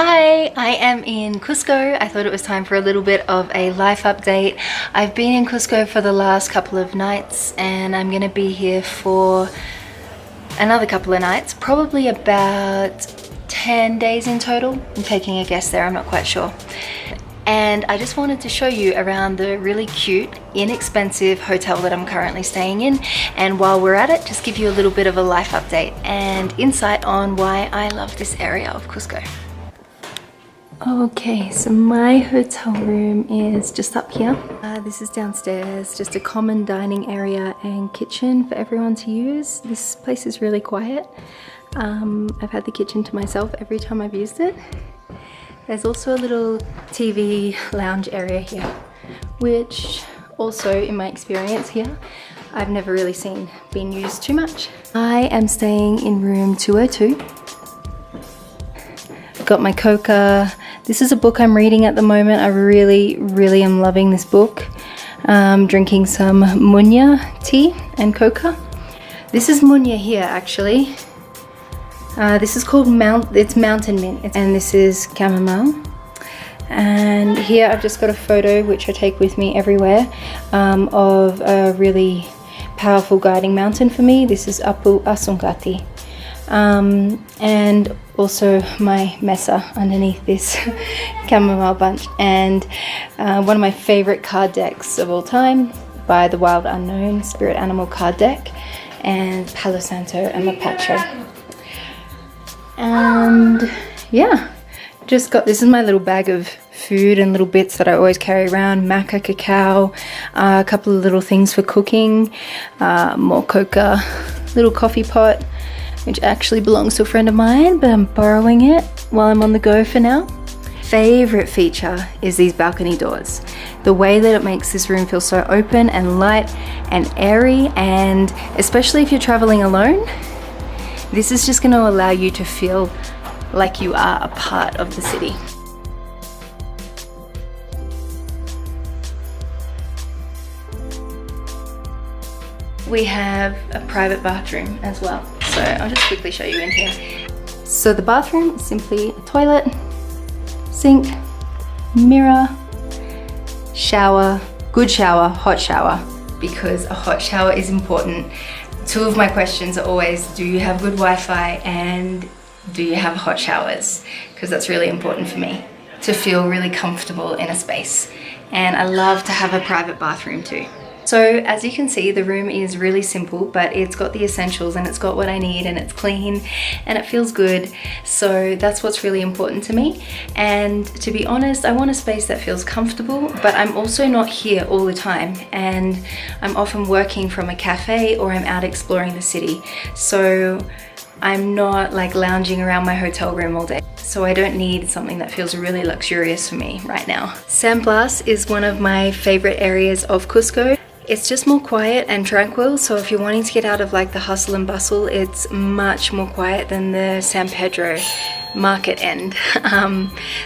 Hi, I am in Cusco. I thought it was time for a little bit of a life update. I've been in Cusco for the last couple of nights and I'm gonna be here for another couple of nights, probably about 10 days in total. I'm taking a guess there, I'm not quite sure. And I just wanted to show you around the really cute, inexpensive hotel that I'm currently staying in. And while we're at it, just give you a little bit of a life update and insight on why I love this area of Cusco. Okay, so my hotel room is just up here. This is downstairs, just a common dining area and kitchen for everyone to use. This place is really quiet. I've had the kitchen to myself every time I've used it. There's also a little TV lounge area here, which also in my experience here, I've never really seen being used too much. I am staying in room 202. Got my coca. This is a book I'm reading at the moment. I really am loving this book. Drinking some munya tea and coca. This is munya here actually. This is called Mountain Mint, and this is chamomile. And here I've just got a photo which I take with me everywhere of a really powerful guiding mountain for me. This is Apu Asunkati. And also my mesa underneath this chamomile bunch, and one of my favorite card decks of all time by the Wild Unknown Spirit Animal card deck, and Palo Santo and Mapacho. And yeah, just got, this is my little bag of food and little bits that I always carry around. Maca cacao, a couple of little things for cooking, more coca, little coffee pot, which actually belongs to a friend of mine, but I'm borrowing it while I'm on the go for now. Favorite feature is these balcony doors. The way that it makes this room feel so open and light and airy, and especially if you're traveling alone, this is just going to allow you to feel like you are a part of the city. We have a private bathroom as well, so I'll just quickly show you in here. So the bathroom is simply a toilet, sink, mirror, shower, good shower, hot shower, because a hot shower is important. Two of my questions are always, do you have good Wi-Fi and do you have hot showers? Because that's really important for me to feel really comfortable in a space. And I love to have a private bathroom too. So as you can see, the room is really simple, but it's got the essentials and it's got what I need, and it's clean and it feels good. So that's what's really important to me. And to be honest, I want a space that feels comfortable, but I'm also not here all the time. And I'm often working from a cafe or I'm out exploring the city. So I'm not like lounging around my hotel room all day. So I don't need something that feels really luxurious for me right now. San Blas is one of my favorite areas of Cusco. It's just more quiet and tranquil, so if you're wanting to get out of like the hustle and bustle, it's much more quiet than the San Pedro market end.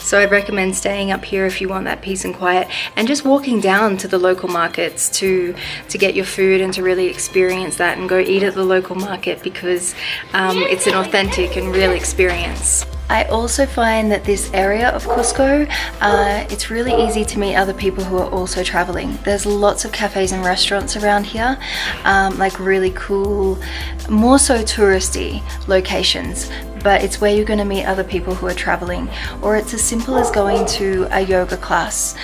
So I'd recommend staying up here if you want that peace and quiet, and just walking down to the local markets to get your food and to really experience that, and go eat at the local market, because it's an authentic and real experience. I also find that this area of Cusco, it's really easy to meet other people who are also traveling. There's lots of cafes and restaurants around here, like really cool, more so touristy locations, but it's where you're going to meet other people who are traveling. Or it's as simple as going to a yoga class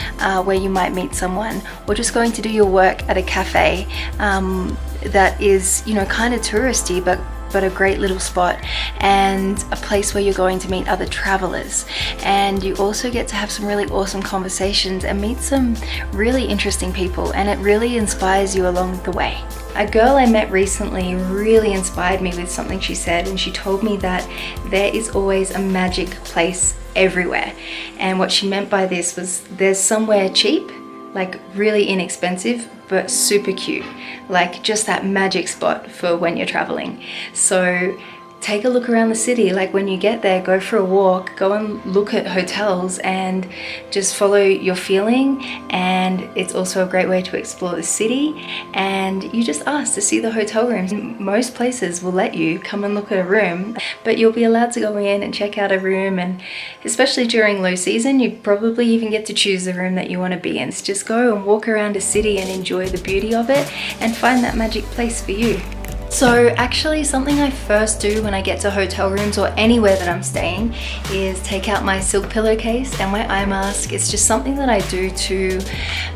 where you might meet someone, or just going to do your work at a cafe that is, you know, kind of touristy, but a great little spot, and a place where you're going to meet other travelers. And you also get to have some really awesome conversations and meet some really interesting people, and it really inspires you along the way. A girl I met recently really inspired me with something she said, and she told me that there is always a magic place everywhere. And what she meant by this was, there's somewhere cheap, like really inexpensive, but super cute, like just that magic spot for when you're traveling. So take a look around the city. Like when you get there, go for a walk, go and look at hotels and just follow your feeling. And it's also a great way to explore the city, and you just ask to see the hotel rooms. Most places will let you come and look at a room, but you'll be allowed to go in and check out a room, and especially during low season, you probably even get to choose the room that you want to be in. So just go and walk around a city and enjoy the beauty of it and find that magic place for you. So actually something I first do when I get to hotel rooms or anywhere that I'm staying is take out my silk pillowcase and my eye mask. It's just something that I do to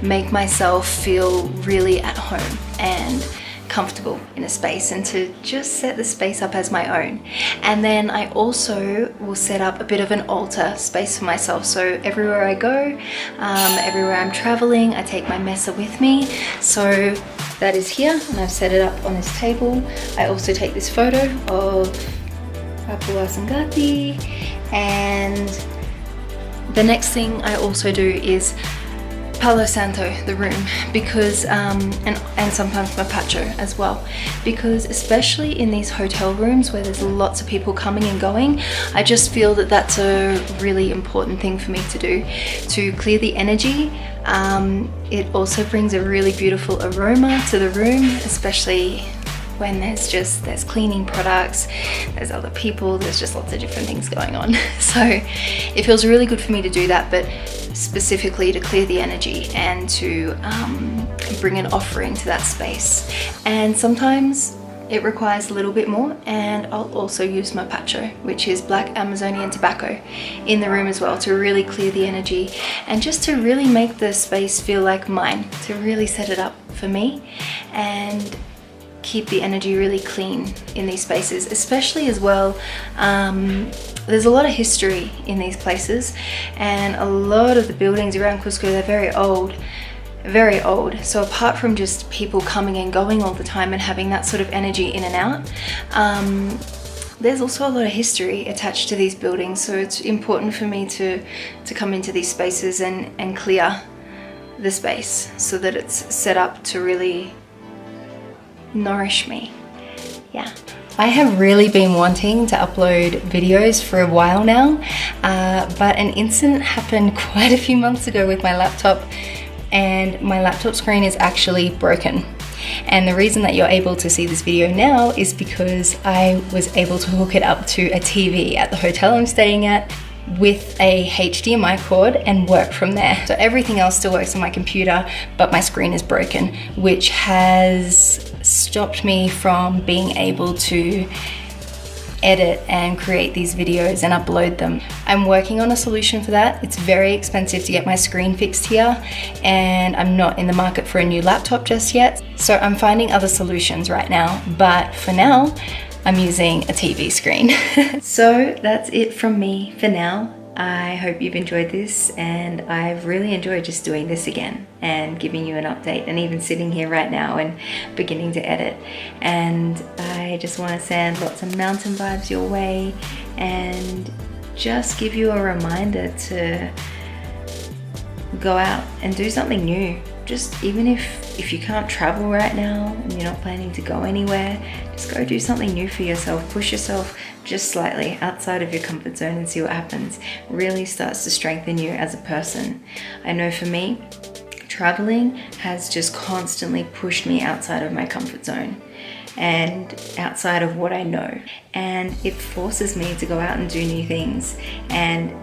make myself feel really at home and comfortable in a space, and to just set the space up as my own. And then I also will set up a bit of an altar space for myself. So everywhere I go, everywhere I'm traveling, I take my mesa with me. So that is here, and I've set it up on this table. I also take this photo of Papua Sangati, and the next thing I also do is Palo Santo, the room, because and sometimes Mapacho as well, because especially in these hotel rooms where there's lots of people coming and going, I just feel that that's a really important thing for me to do, to clear the energy. It also brings a really beautiful aroma to the room, especially when there's cleaning products, there's other people, there's just lots of different things going on. So it feels really good for me to do that, but specifically to clear the energy and to bring an offering to that space. And sometimes it requires a little bit more, and I'll also use my Mapacho, which is black Amazonian tobacco, in the room as well, to really clear the energy and just to really make the space feel like mine, to really set it up for me and keep the energy really clean in these spaces. Especially as well, there's a lot of history in these places, and a lot of the buildings around Cusco, they're very old. So apart from just people coming and going all the time and having that sort of energy in and out, there's also a lot of history attached to these buildings. So it's important for me to come into these spaces and clear the space so that it's set up to really nourish me. Yeah. I have really been wanting to upload videos for a while now, but an incident happened quite a few months ago with my laptop, and my laptop screen is actually broken. And the reason that you're able to see this video now is because I was able to hook it up to a TV at the hotel I'm staying at with a HDMI cord and work from there. So everything else still works on my computer, but my screen is broken, which has stopped me from being able to edit and create these videos and upload them. I'm working on a solution for that. It's very expensive to get my screen fixed here, and I'm not in the market for a new laptop just yet. So I'm finding other solutions right now, but for now, I'm using a TV screen. So that's it from me for now. I hope you've enjoyed this, and I've really enjoyed just doing this again and giving you an update, and even sitting here right now and beginning to edit. And I just want to send lots of mountain vibes your way and just give you a reminder to go out and do something new. Just even if you can't travel right now and you're not planning to go anywhere, just go do something new for yourself. Push yourself just slightly outside of your comfort zone and see what happens. Really starts to strengthen you as a person. I know for me, traveling has just constantly pushed me outside of my comfort zone and outside of what I know. And it forces me to go out and do new things. And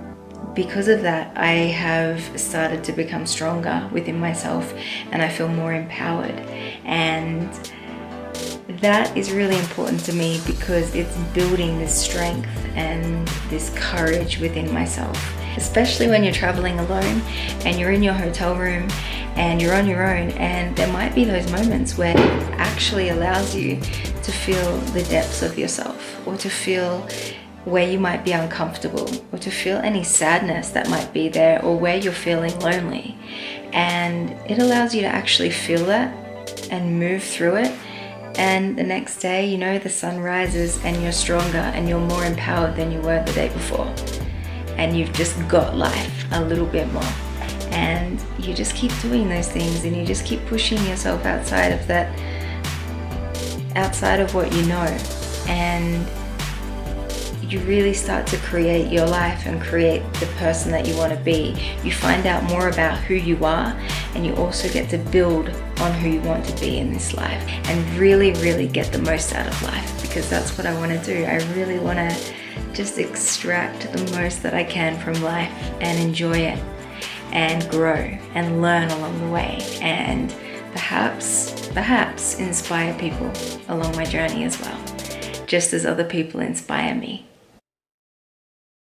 because of that, I have started to become stronger within myself, and I feel more empowered. And that is really important to me because it's building this strength and this courage within myself. Especially when you're traveling alone and you're in your hotel room and you're on your own, and there might be those moments where it actually allows you to feel the depths of yourself, or to feel where you might be uncomfortable, or to feel any sadness that might be there, or where you're feeling lonely. And it allows you to actually feel that and move through it. And the next day, you know, the sun rises and you're stronger and you're more empowered than you were the day before. And you've just got life a little bit more. And you just keep doing those things, and you just keep pushing yourself outside of that, outside of what you know. And you really start to create your life and create the person that you want to be. You find out more about who you are, and you also get to build on who you want to be in this life and really, really get the most out of life, because that's what I want to do. I really want to just extract the most that I can from life and enjoy it and grow and learn along the way, and perhaps inspire people along my journey as well, just as other people inspire me.